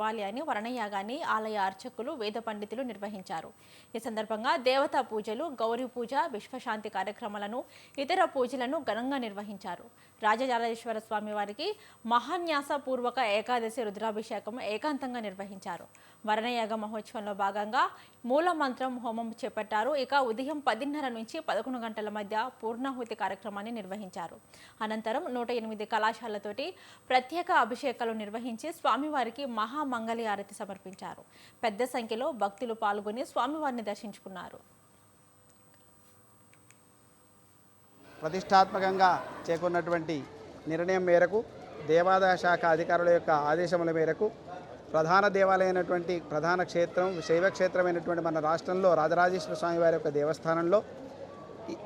వాలి అని వర్ణయాగాన్ని ఆలయ అర్చకులు వేద పండితులు నిర్వహించారు. ఈ సందర్భంగా దేవతా పూజలు, గౌరీ పూజ, విశ్వశాంతి కార్యక్రమాలను, ఇతర పూజలను ఘనంగా నిర్వహించారు. రాజరాజేశ్వర స్వామి వారికి మహాన్యాస పూర్వక ఏకాదశి రుద్రాభిషేకం ఏకాంతంగా నిర్వహించారు. వర్ణయాగ మహోత్సవంలో భాగంగా మూల మంత్రం హోమం చేపట్టారు. ఇక ఉదయం 10:30 నుంచి 11 గంటల మధ్య పూర్ణాహుతి కార్యక్రమాన్ని నిర్వహించారు. అనంతరం 108 కళాశాలతోటి ప్రత్యేక అభిషేకాలు నిర్వహించి స్వామివారికి మహామంగళి హారతి సమర్పించారు. పెద్ద సంఖ్యలో భక్తులు పాల్గొని స్వామివారిని దర్శించుకున్నారు. ప్రతిష్టాత్మకంగా చేకున్నటువంటి నిర్ణయం మేరకు దేవాదాయ శాఖ అధికారుల యొక్క ఆదేశముల మేరకు ప్రధాన దేవాలయమైనటువంటి ప్రధాన క్షేత్రం, శైవక్షేత్రమైనటువంటి మన రాష్ట్రంలో రాజరాజేశ్వర స్వామి వారి యొక్క దేవస్థానంలో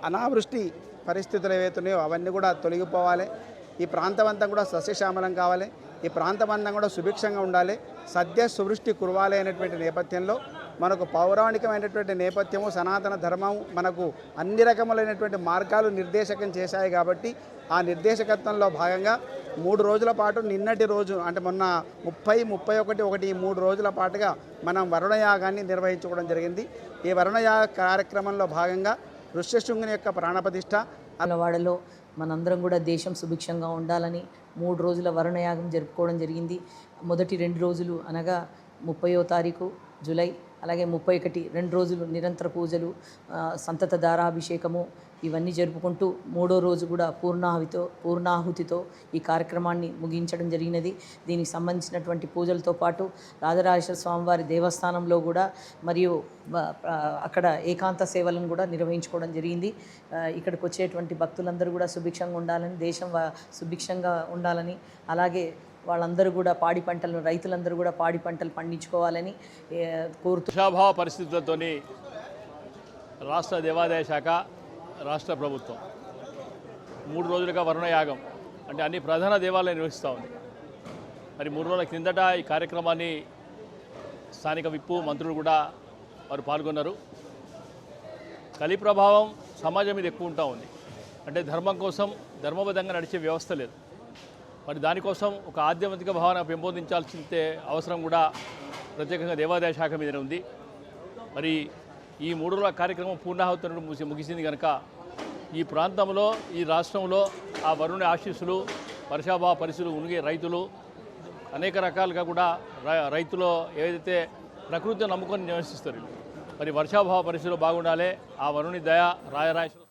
అనావృష్టి పరిస్థితులు ఏవైతున్నాయో అవన్నీ కూడా తొలగిపోవాలి. ఈ ప్రాంతం అంతా కూడా సస్యశ్యామలం కావాలి. ఈ ప్రాంతం అంతా కూడా సుభిక్షంగా ఉండాలి. సద్య సువృష్టి కురవాలి అనేటువంటి నేపథ్యంలో మనకు పౌరాణికమైనటువంటి నేపథ్యము, సనాతన ధర్మం మనకు అన్ని రకములైనటువంటి మార్గాలు నిర్దేశకం చేశాయి. కాబట్టి ఆ నిర్దేశకత్వంలో భాగంగా 3 రోజుల పాటు నిన్నటి రోజు అంటే మొన్న 30, 31 ఈ 3 రోజుల పాటుగా మనం వరుణయాగాన్ని నిర్వహించుకోవడం జరిగింది. ఈ వరుణయాగ కార్యక్రమంలో భాగంగా ఋష్యశృంగుని యొక్క ప్రాణప్రతిష్ఠ వాడలో మనందరం కూడా దేశం సుభిక్షంగా ఉండాలని 3 రోజుల వరుణయాగం జరుపుకోవడం జరిగింది. మొదటి 2 రోజులు అనగా 30వ తారీఖు జూలై, అలాగే 31 2 రోజులు నిరంతర పూజలు, సంతత దారాభిషేకము ఇవన్నీ జరుపుకుంటూ 3వ రోజు కూడా పూర్ణాహుతితో ఈ కార్యక్రమాన్ని ముగించడం జరిగినది. దీనికి సంబంధించినటువంటి పూజలతో పాటు రాజరాజేశ్వర స్వామివారి దేవస్థానంలో కూడా మరియు అక్కడ ఏకాంత సేవలను కూడా నిర్వహించుకోవడం జరిగింది. ఇక్కడికి వచ్చేటువంటి భక్తులందరూ కూడా సుభిక్షంగా ఉండాలని, దేశం సుభిక్షంగా ఉండాలని, అలాగే వాళ్ళందరూ కూడా రైతులందరూ కూడా పాడి పంటలు పండించుకోవాలని కోరుతూ వర్షాభావ పరిస్థితులతోని రాష్ట్ర దేవాదాయ శాఖ, రాష్ట్ర ప్రభుత్వం 3 రోజులుగా వరుణయాగం అంటే అన్ని ప్రధాన దేవాలయాలు నిర్వహిస్తూ ఉంది. మరి 3 రోజుల కిందట ఈ కార్యక్రమాన్ని స్థానిక విప్పు మంత్రులు కూడా వారు పాల్గొన్నారు. కలి ప్రభావం సమాజం మీద ఎక్కువ ఉంటా ఉంది. అంటే ధర్మం కోసం ధర్మబద్ధంగా నడిచే వ్యవస్థ లేదు. మరి దానికోసం ఒక ఆధ్యాత్మిక భావన పెంపొందించాల్సిన అవసరం కూడా ప్రత్యేకంగా దేవాదాయ శాఖ మీద ఉంది. మరి ఈ 3 రోజుల కార్యక్రమం పూర్ణాహుతి ముగిసింది కనుక ఈ ప్రాంతంలో, ఈ రాష్ట్రంలో ఆ వరుణుని ఆశీస్సులు, వర్షాభావ పరిస్థితులు ఉనిగే రైతులు అనేక రకాలుగా కూడా రైతులు ఏదైతే ప్రకృతిని నమ్ముకొని నివసిస్తారు, మరి వర్షాభావ పరిస్థితులు బాగుండాలి. ఆ వరుణి దయ రాజరాజేశ్వర